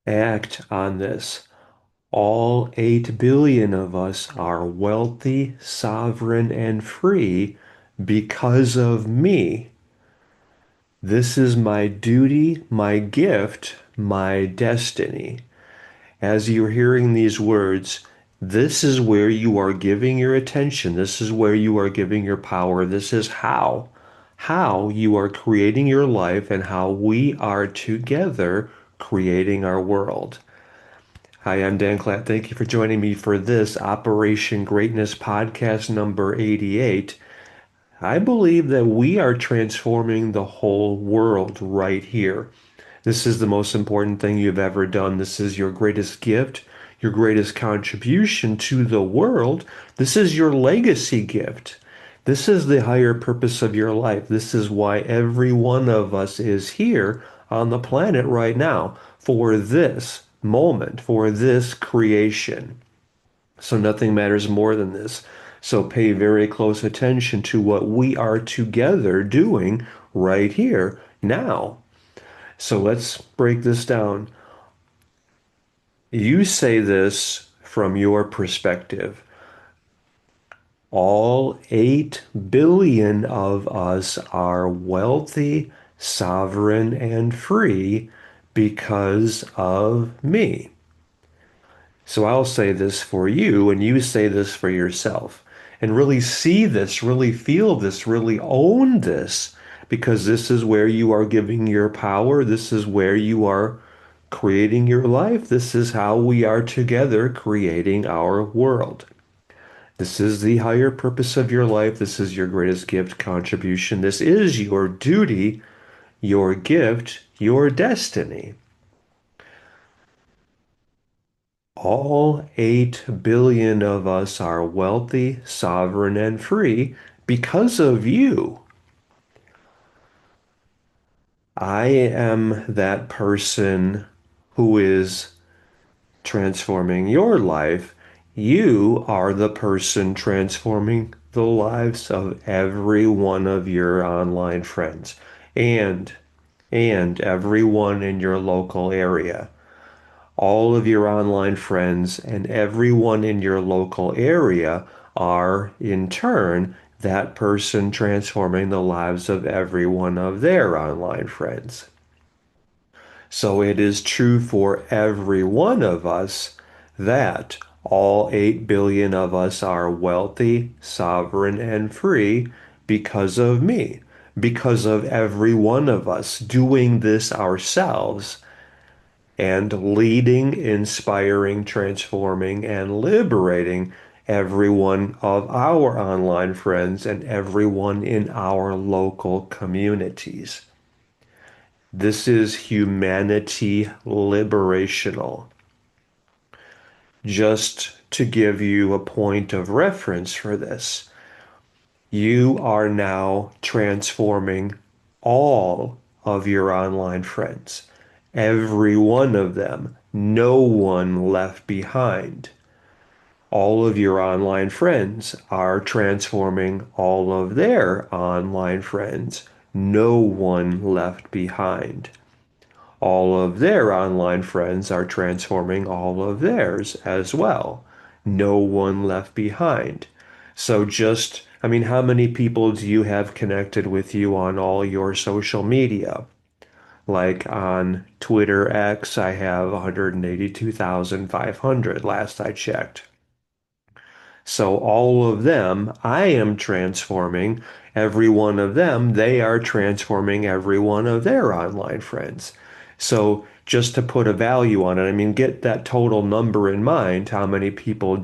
Act on this. All 8 billion of us are wealthy, sovereign, and free because of me. This is my duty, my gift, my destiny. As you're hearing these words, this is where you are giving your attention. This is where you are giving your power. This is how you are creating your life and how we are together creating our world. Hi, I'm Dan Klatt. Thank you for joining me for this Operation Greatness podcast number 88. I believe that we are transforming the whole world right here. This is the most important thing you've ever done. This is your greatest gift, your greatest contribution to the world. This is your legacy gift. This is the higher purpose of your life. This is why every one of us is here on the planet right now for this moment, for this creation. So nothing matters more than this. So pay very close attention to what we are together doing right here now. So let's break this down. You say this from your perspective. All 8 billion of us are wealthy, sovereign, and free because of me. So I'll say this for you, and you say this for yourself. And really see this, really feel this, really own this, because this is where you are giving your power. This is where you are creating your life. This is how we are together creating our world. This is the higher purpose of your life. This is your greatest gift contribution. This is your duty, your gift, your destiny. All 8 billion of us are wealthy, sovereign, and free because of you. I am that person who is transforming your life. You are the person transforming the lives of every one of your online friends and and everyone in your local area. All of your online friends and everyone in your local area are, in turn, that person transforming the lives of every one of their online friends. So it is true for every one of us that all 8 billion of us are wealthy, sovereign, and free because of me, because of every one of us doing this ourselves and leading, inspiring, transforming, and liberating every one of our online friends and everyone in our local communities. This is humanity liberational. Just to give you a point of reference for this, you are now transforming all of your online friends, every one of them, no one left behind. All of your online friends are transforming all of their online friends, no one left behind. All of their online friends are transforming all of theirs as well. No one left behind. So I mean, how many people do you have connected with you on all your social media? Like on Twitter X, I have 182,500 last I checked. So all of them, I am transforming every one of them. They are transforming every one of their online friends. So just to put a value on it, I mean, get that total number in mind. How many people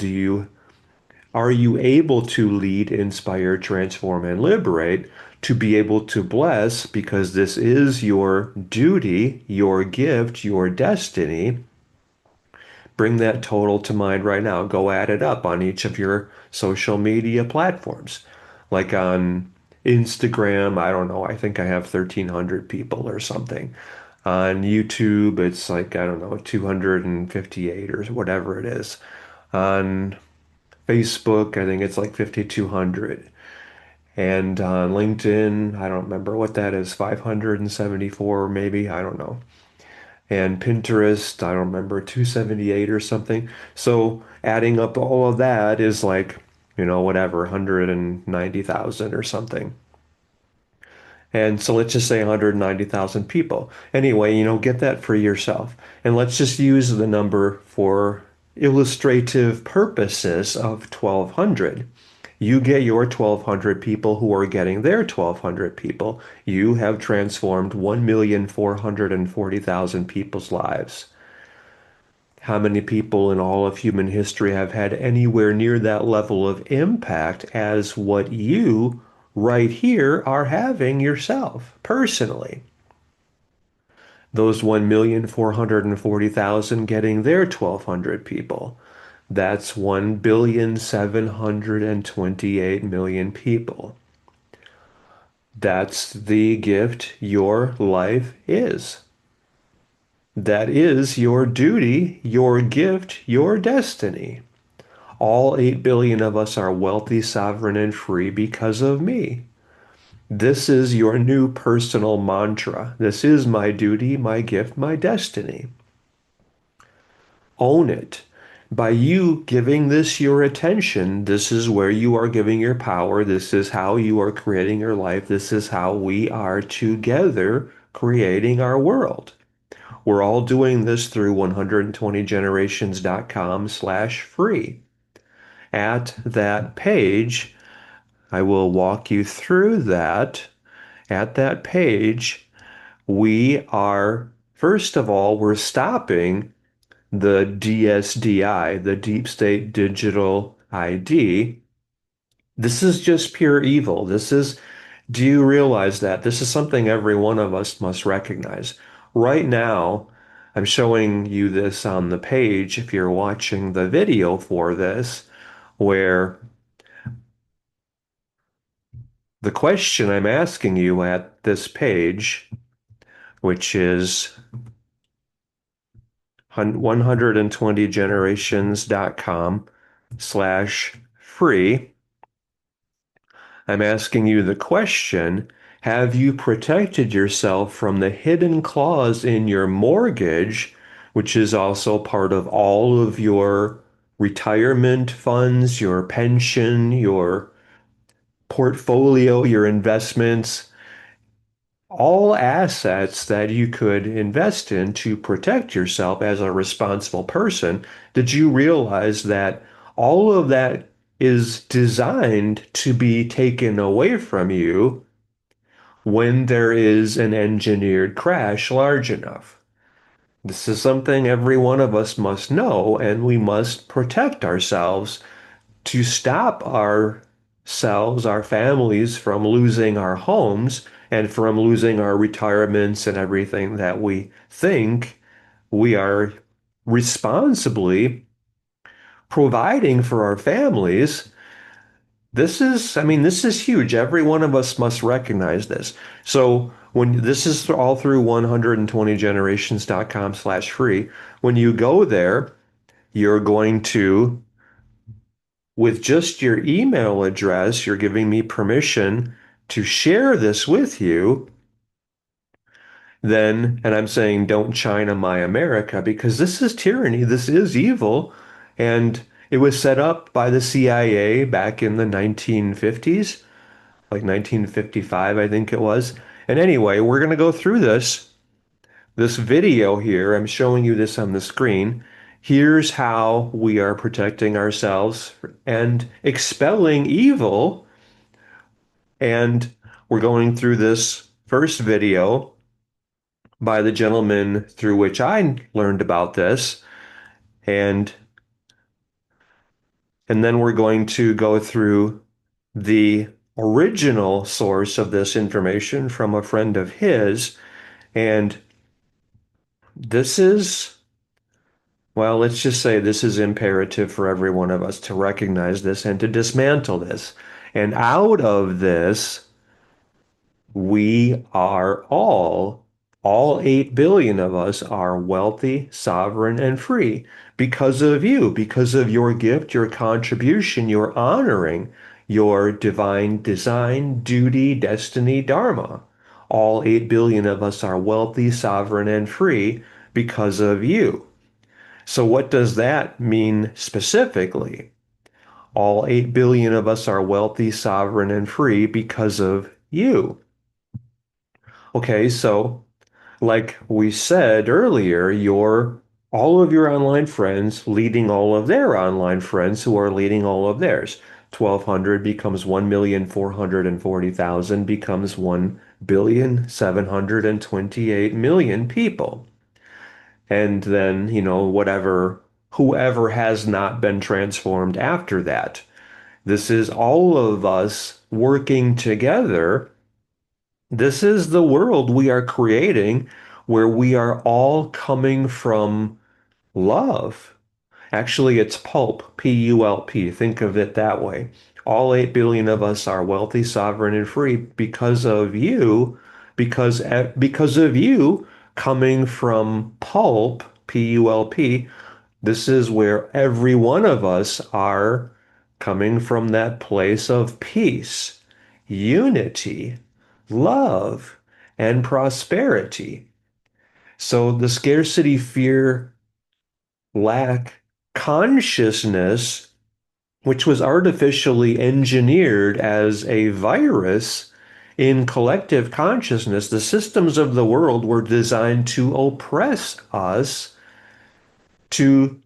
are you able to lead, inspire, transform, and liberate to be able to bless because this is your duty, your gift, your destiny. Bring that total to mind right now. Go add it up on each of your social media platforms. Like on Instagram, I don't know, I think I have 1,300 people or something. On YouTube, it's like, I don't know, 258 or whatever it is. On Facebook, I think it's like 5,200. And on LinkedIn, I don't remember what that is, 574 maybe, I don't know. and Pinterest, I don't remember, 278 or something. So adding up all of that is like, whatever, 190,000 or something. And so let's just say 190,000 people. Anyway, get that for yourself. And let's just use the number for illustrative purposes of 1,200. You get your 1,200 people who are getting their 1,200 people. You have transformed 1,440,000 people's lives. How many people in all of human history have had anywhere near that level of impact as what you right here are having yourself personally? Those 1,440,000 getting their 1,200 people. That's 1,728,000,000 people. That's the gift your life is. That is your duty, your gift, your destiny. All 8 billion of us are wealthy, sovereign, and free because of me. This is your new personal mantra. This is my duty, my gift, my destiny. Own it. By you giving this your attention, this is where you are giving your power. This is how you are creating your life. This is how we are together creating our world. We're all doing this through 120generations.com/free. At that page, I will walk you through that. At that page, we are, first of all, we're stopping the DSDI, the Deep State Digital ID. This is just pure evil. Do you realize that? This is something every one of us must recognize. Right now, I'm showing you this on the page if you're watching the video for this, where the question I'm asking you at this page, which is 120generations.com/free. I'm asking you the question, have you protected yourself from the hidden clause in your mortgage, which is also part of all of your retirement funds, your pension, your portfolio, your investments, all assets that you could invest in to protect yourself as a responsible person? Did you realize that all of that is designed to be taken away from you when there is an engineered crash large enough? This is something every one of us must know, and we must protect ourselves to stop ourselves, our families, from losing our homes and from losing our retirements and everything that we think we are responsibly providing for our families. This is huge. Every one of us must recognize this. So when this is all through 120generations.com/free, when you go there, you're going to, with just your email address, you're giving me permission to share this with you. Then, and I'm saying, don't China my America, because this is tyranny, this is evil, and it was set up by the CIA back in the 1950s, like 1955, I think it was. And anyway, we're going to go through this video here. I'm showing you this on the screen. Here's how we are protecting ourselves and expelling evil. And we're going through this first video by the gentleman through which I learned about this. And then we're going to go through the original source of this information from a friend of his. And this is, well, let's just say this is imperative for every one of us to recognize this and to dismantle this. And out of this, we are all 8 billion of us are wealthy, sovereign, and free because of you, because of your gift, your contribution, your honoring, your divine design, duty, destiny, dharma. All 8 billion of us are wealthy, sovereign, and free because of you. So what does that mean specifically? All 8 billion of us are wealthy, sovereign, and free because of you. Okay, so like we said earlier, your all of your online friends leading all of their online friends who are leading all of theirs. 1,200 becomes 1,440,000 becomes 1,728,000,000 people. And then, whoever has not been transformed after that. This is all of us working together. This is the world we are creating where we are all coming from love. Actually, it's pulp, P-U-L-P. Think of it that way. All 8 billion of us are wealthy, sovereign, and free because of you, because of you coming from pulp, P-U-L-P. This is where every one of us are coming from that place of peace, unity, love, and prosperity. So the scarcity, fear, lack consciousness, which was artificially engineered as a virus in collective consciousness, the systems of the world were designed to oppress us, to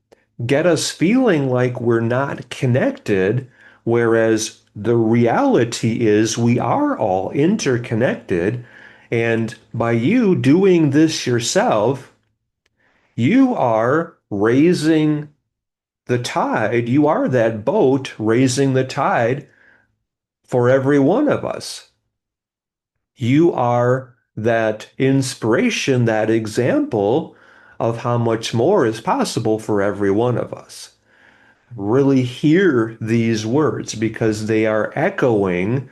get us feeling like we're not connected, whereas the reality is we are all interconnected. And by you doing this yourself, you are raising the tide. You are that boat raising the tide for every one of us. You are that inspiration, that example of how much more is possible for every one of us. Really hear these words because they are echoing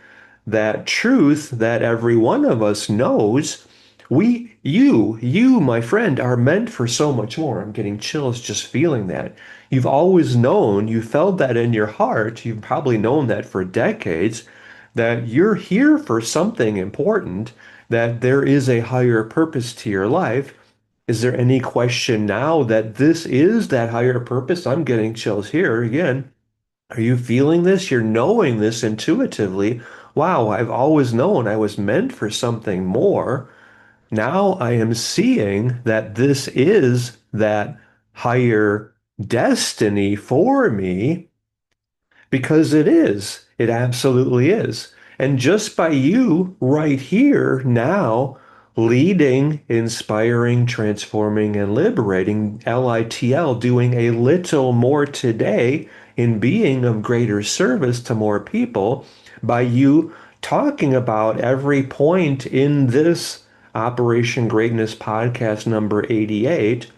that truth that every one of us knows. You, my friend, are meant for so much more. I'm getting chills just feeling that. You've always known, you felt that in your heart, you've probably known that for decades, that you're here for something important, that there is a higher purpose to your life. Is there any question now that this is that higher purpose? I'm getting chills here again. Are you feeling this? You're knowing this intuitively. Wow, I've always known I was meant for something more. Now I am seeing that this is that higher destiny for me. Because it is. It absolutely is. And just by you right here now, leading, inspiring, transforming, and liberating, LITL, doing a little more today in being of greater service to more people, by you talking about every point in this Operation Greatness podcast number 88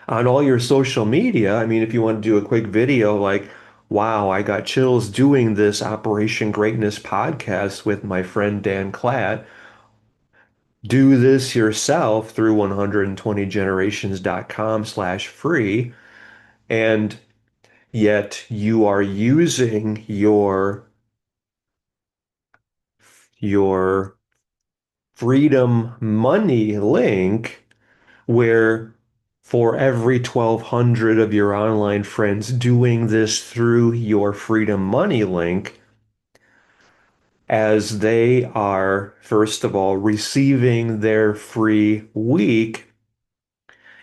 on all your social media. I mean, if you want to do a quick video like, wow, I got chills doing this Operation Greatness podcast with my friend Dan Klatt, do this yourself through 120generations.com/free. And yet you are using your Freedom Money link where for every 1,200 of your online friends doing this through your Freedom Money link, as they are, first of all, receiving their free week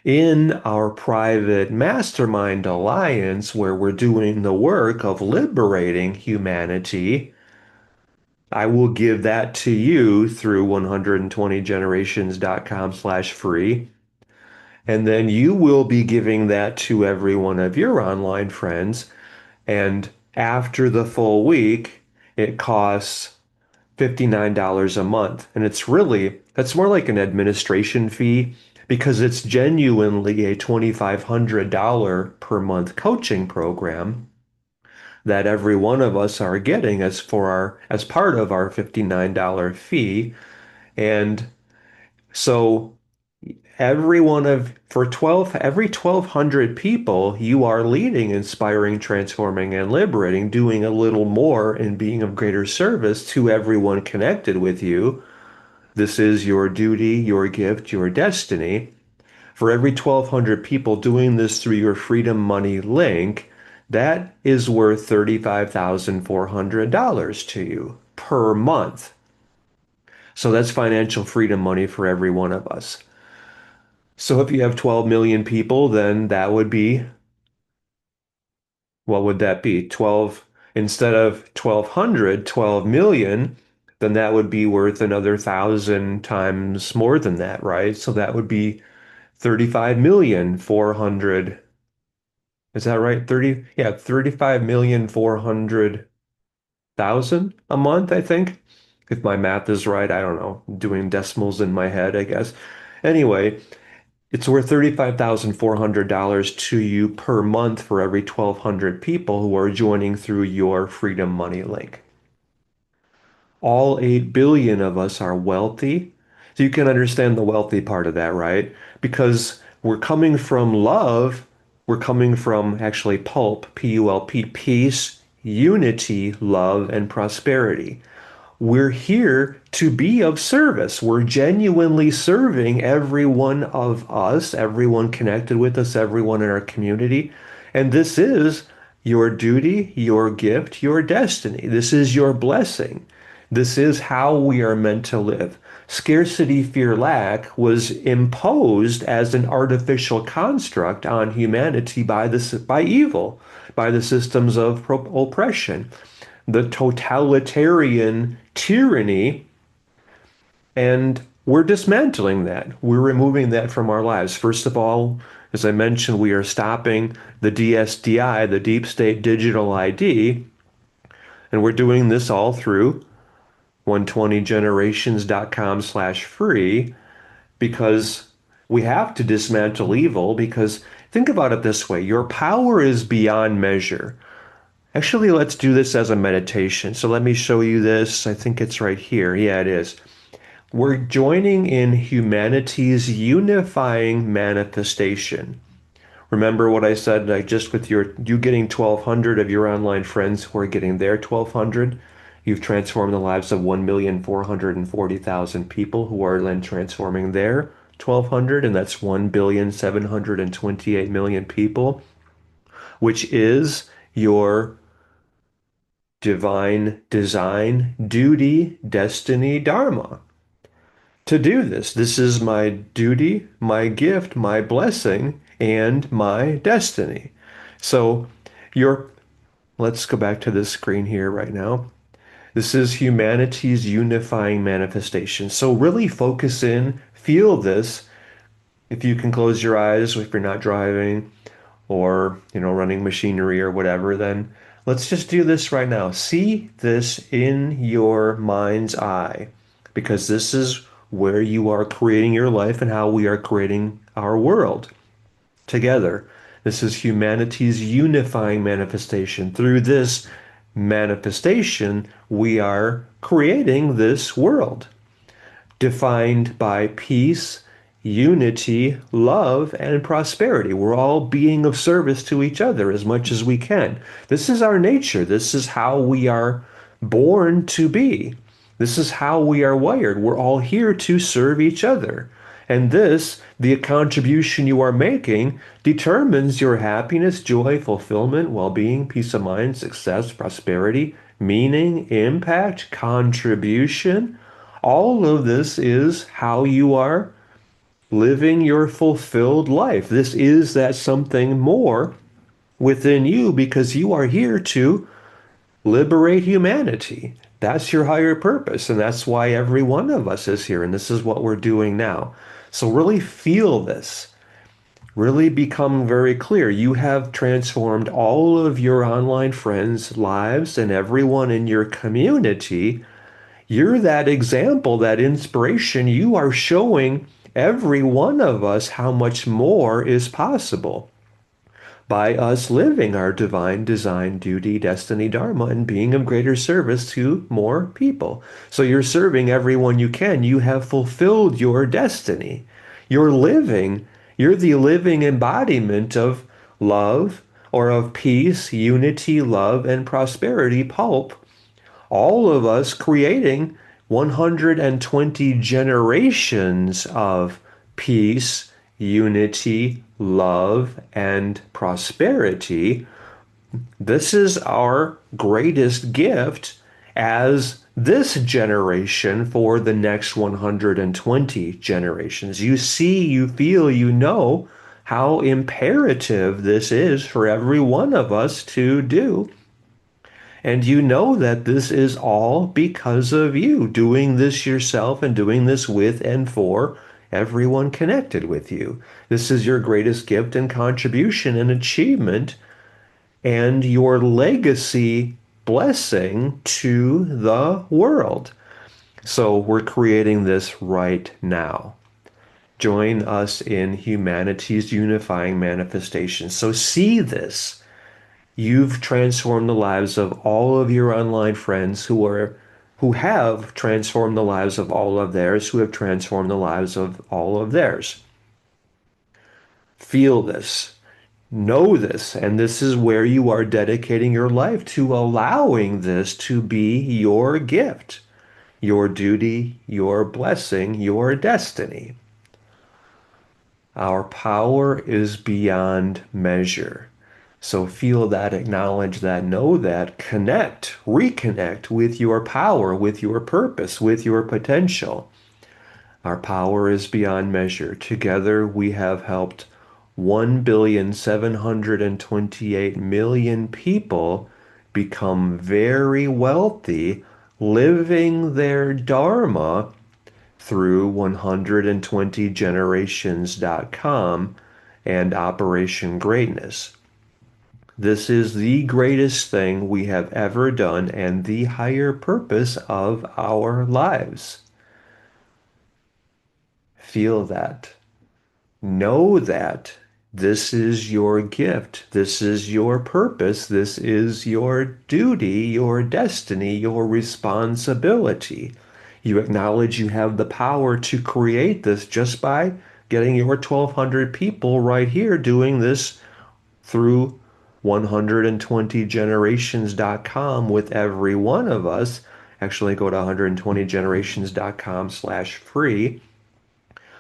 in our private mastermind alliance, where we're doing the work of liberating humanity. I will give that to you through 120generations.com/free. And then you will be giving that to every one of your online friends. And after the full week, it costs $59 a month. And that's more like an administration fee because it's genuinely a $2,500 per month coaching program that every one of us are getting as part of our $59 fee. And so every one of for 12 every 1,200 people you are leading, inspiring, transforming, and liberating, doing a little more and being of greater service to everyone connected with you. This is your duty, your gift, your destiny. For every 1,200 people doing this through your Freedom Money link, that is worth $35,400 to you per month. So that's financial freedom money for every one of us. So if you have 12 million people, then that would be, what would that be? 12, instead of 1,200, 12 million, then that would be worth another 1,000 times more than that, right? So that would be 35 million 400. Is that right? 30, yeah, 35 million 400,000 a month, I think. If my math is right, I don't know. I'm doing decimals in my head, I guess. Anyway, it's worth $35,400 to you per month for every 1,200 people who are joining through your Freedom Money link. All 8 billion of us are wealthy. So you can understand the wealthy part of that, right? Because we're coming from love, we're coming from actually pulp, P-U-L-P, peace, unity, love, and prosperity. We're here to be of service. We're genuinely serving every one of us, everyone connected with us, everyone in our community. And this is your duty, your gift, your destiny. This is your blessing. This is how we are meant to live. Scarcity, fear, lack was imposed as an artificial construct on humanity by evil, by the systems of oppression, the totalitarian tyranny, and we're dismantling that. We're removing that from our lives. First of all, as I mentioned, we are stopping the DSDI, the Deep State Digital ID, and we're doing this all through 120generations.com/free because we have to dismantle evil because think about it this way, your power is beyond measure. Actually, let's do this as a meditation. So let me show you this. I think it's right here. Yeah, it is. We're joining in humanity's unifying manifestation. Remember what I said, like just with you getting 1,200 of your online friends who are getting their 1,200, you've transformed the lives of 1,440,000 people who are then transforming their 1,200, and that's 1,728,000,000 people, which is your divine design, duty, destiny, dharma. To do this, this is my duty, my gift, my blessing, and my destiny. So your, let's go back to this screen here right now. This is humanity's unifying manifestation. So really focus in, feel this. If you can close your eyes, if you're not driving, or running machinery or whatever, then let's just do this right now. See this in your mind's eye because this is where you are creating your life and how we are creating our world together. This is humanity's unifying manifestation. Through this manifestation, we are creating this world defined by peace, unity, love, and prosperity. We're all being of service to each other as much as we can. This is our nature. This is how we are born to be. This is how we are wired. We're all here to serve each other. And this, the contribution you are making, determines your happiness, joy, fulfillment, well-being, peace of mind, success, prosperity, meaning, impact, contribution. All of this is how you are living your fulfilled life. This is that something more within you because you are here to liberate humanity. That's your higher purpose, and that's why every one of us is here, and this is what we're doing now. So really feel this. Really become very clear. You have transformed all of your online friends' lives and everyone in your community. You're that example, that inspiration. You are showing every one of us how much more is possible by us living our divine design, duty, destiny, dharma, and being of greater service to more people. So you're serving everyone you can. You have fulfilled your destiny. You're living, you're the living embodiment of love or of peace, unity, love, and prosperity, pulp, all of us creating 120 generations of peace, unity, love, and prosperity. This is our greatest gift as this generation for the next 120 generations. You see, you feel, you know how imperative this is for every one of us to do. And you know that this is all because of you doing this yourself and doing this with and for everyone connected with you. This is your greatest gift and contribution and achievement and your legacy blessing to the world. So we're creating this right now. Join us in humanity's unifying manifestation. So see this. You've transformed the lives of all of your online friends who have transformed the lives of all of theirs, who have transformed the lives of all of theirs. Feel this. Know this, and this is where you are dedicating your life to allowing this to be your gift, your duty, your blessing, your destiny. Our power is beyond measure. So feel that, acknowledge that, know that, connect, reconnect with your power, with your purpose, with your potential. Our power is beyond measure. Together we have helped 1,728,000,000 people become very wealthy, living their Dharma through 120generations.com and Operation Greatness. This is the greatest thing we have ever done and the higher purpose of our lives. Feel that. Know that this is your gift. This is your purpose. This is your duty, your destiny, your responsibility. You acknowledge you have the power to create this just by getting your 1,200 people right here doing this through 120generations.com with every one of us. Actually, go to 120generations.com/free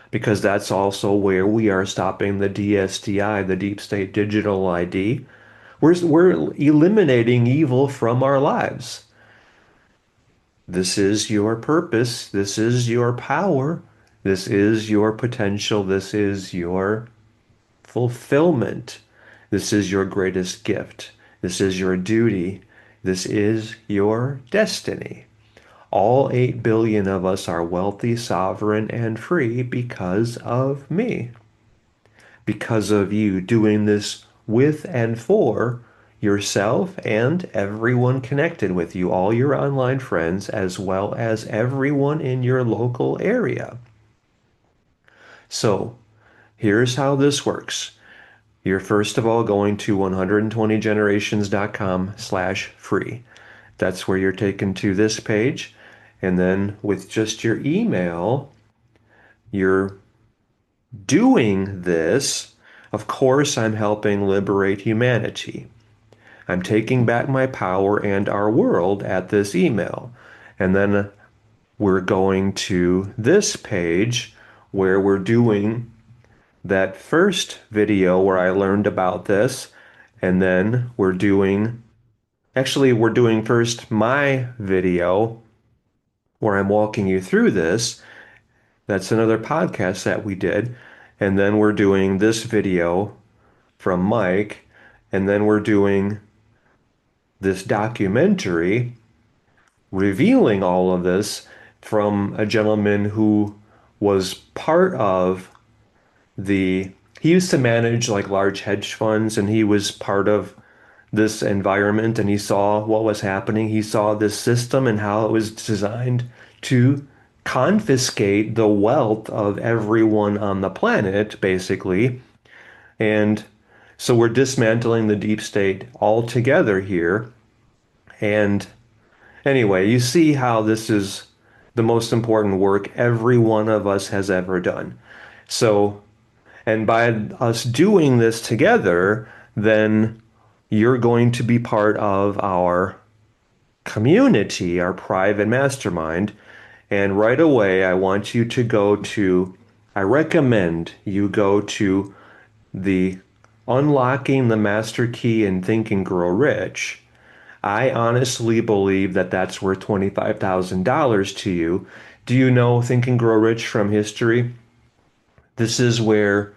because that's also where we are stopping the DSDI, the Deep State Digital ID. We're eliminating evil from our lives. This is your purpose. This is your power. This is your potential. This is your fulfillment. This is your greatest gift. This is your duty. This is your destiny. All 8 billion of us are wealthy, sovereign, and free because of me. Because of you doing this with and for yourself and everyone connected with you, all your online friends, as well as everyone in your local area. So here's how this works. You're first of all going to 120generations.com/free. That's where you're taken to this page. And then with just your email, you're doing this. Of course, I'm helping liberate humanity. I'm taking back my power and our world at this email. And then we're going to this page where we're doing that first video where I learned about this. And then we're doing first my video where I'm walking you through this. That's another podcast that we did. And then we're doing this video from Mike. And then we're doing this documentary revealing all of this from a gentleman who was part of he used to manage like large hedge funds and he was part of this environment and he saw what was happening. He saw this system and how it was designed to confiscate the wealth of everyone on the planet, basically. And so we're dismantling the deep state altogether here. And anyway, you see how this is the most important work every one of us has ever done. So, and by us doing this together, then you're going to be part of our community, our private mastermind. And right away, I want you to go to I recommend you go to the Unlocking the Master Key and Think and Grow Rich. I honestly believe that that's worth $25,000 to you. Do you know Think and Grow Rich from history? This is where,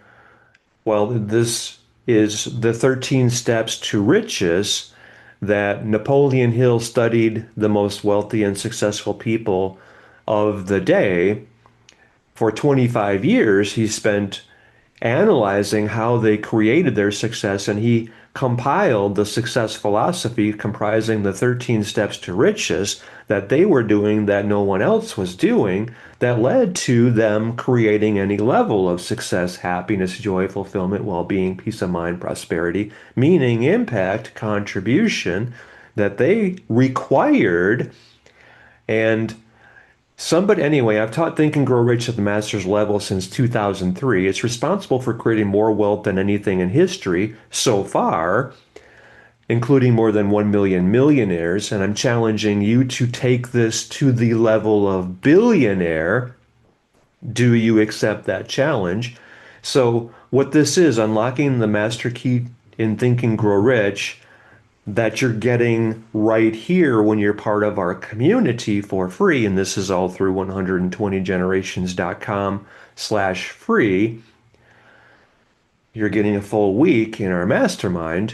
well, this is the 13 steps to riches that Napoleon Hill studied the most wealthy and successful people of the day. For 25 years, he spent analyzing how they created their success, and he compiled the success philosophy comprising the 13 steps to riches that they were doing that no one else was doing, that led to them creating any level of success, happiness, joy, fulfillment, well-being, peace of mind, prosperity, meaning, impact, contribution that they required. And somebody, anyway, I've taught Think and Grow Rich at the master's level since 2003. It's responsible for creating more wealth than anything in history so far, including more than 1 million millionaires. And I'm challenging you to take this to the level of billionaire. Do you accept that challenge? So, what this is, unlocking the master key in Think and Grow Rich, that you're getting right here when you're part of our community for free. And this is all through 120generations.com/free. You're getting a full week in our mastermind.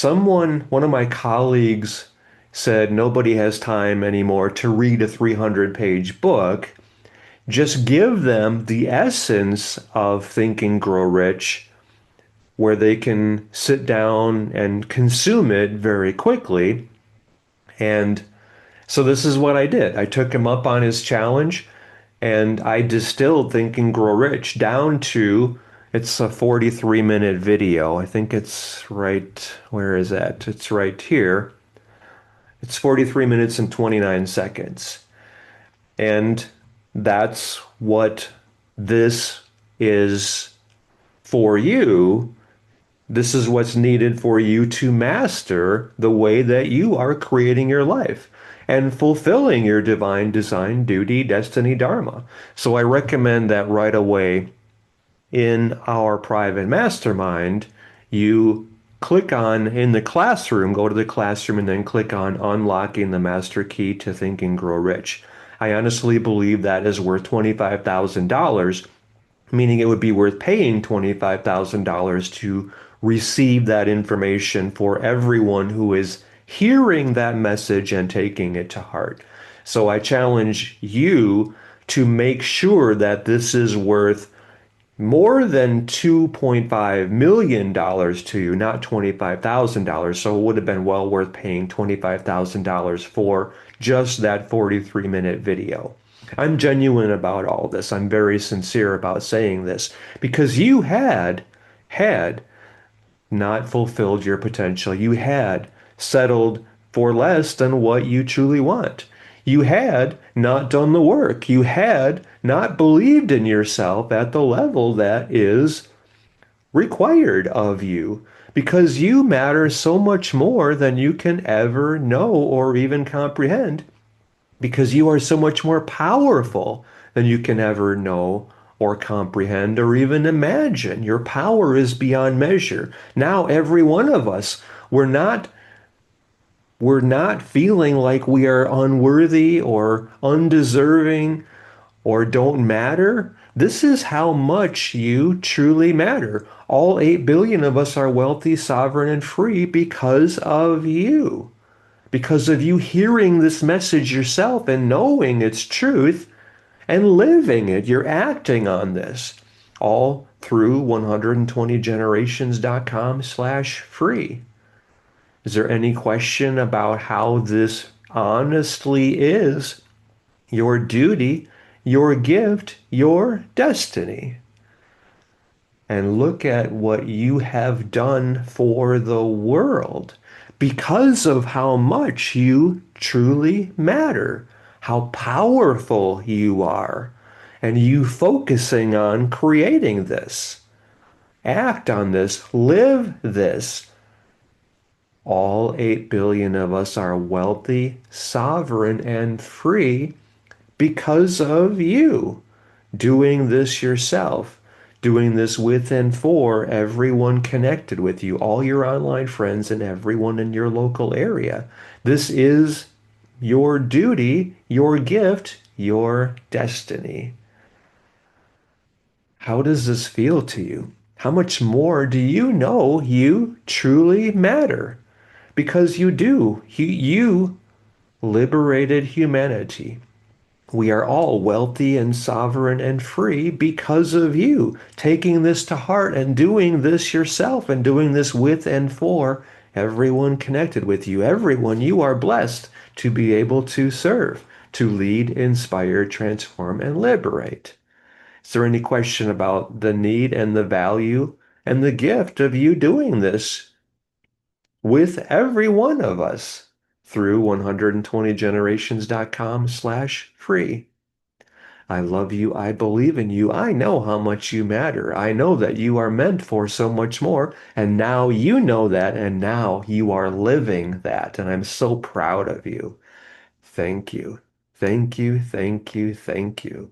One of my colleagues said nobody has time anymore to read a 300-page book. Just give them the essence of Think and Grow Rich, where they can sit down and consume it very quickly. And so this is what I did. I took him up on his challenge, and I distilled Think and Grow Rich down to, it's a 43-minute video. I think it's right, where is that? It's right here. It's 43 minutes and 29 seconds. And that's what this is for you. This is what's needed for you to master the way that you are creating your life and fulfilling your divine design, duty, destiny, dharma. So I recommend that right away in our private mastermind, you click on in the classroom, go to the classroom, and then click on Unlocking the Master Key to Think and Grow Rich. I honestly believe that is worth $25,000, meaning it would be worth paying $25,000 to receive that information for everyone who is hearing that message and taking it to heart. So I challenge you to make sure that this is worth more than $2.5 million to you, not $25,000. So it would have been well worth paying $25,000 for just that 43-minute video. I'm genuine about all this. I'm very sincere about saying this because you had not fulfilled your potential. You had settled for less than what you truly want. You had not done the work. You had not believed in yourself at the level that is required of you because you matter so much more than you can ever know or even comprehend, because you are so much more powerful than you can ever know or comprehend or even imagine. Your power is beyond measure. Now, every one of us, we're not feeling like we are unworthy or undeserving or don't matter. This is how much you truly matter. All 8 billion of us are wealthy, sovereign, and free because of you. Because of you hearing this message yourself and knowing its truth and living it. You're acting on this all through 120generations.com/free. Is there any question about how this honestly is your duty, your gift, your destiny? And look at what you have done for the world because of how much you truly matter, how powerful you are, and you focusing on creating this. Act on this, live this. All 8 billion of us are wealthy, sovereign, and free because of you. doing this yourself, doing this with and for everyone connected with you, all your online friends and everyone in your local area. This is your duty, your gift, your destiny. How does this feel to you? How much more do you know you truly matter? Because you do. You liberated humanity. We are all wealthy and sovereign and free because of you taking this to heart and doing this yourself and doing this with and for everyone connected with you. Everyone you are blessed to be able to serve, to lead, inspire, transform, and liberate. Is there any question about the need and the value and the gift of you doing this with every one of us through 120generations.com/free? I love you. I believe in you. I know how much you matter. I know that you are meant for so much more. And now you know that. And now you are living that. And I'm so proud of you. Thank you. Thank you. Thank you. Thank you.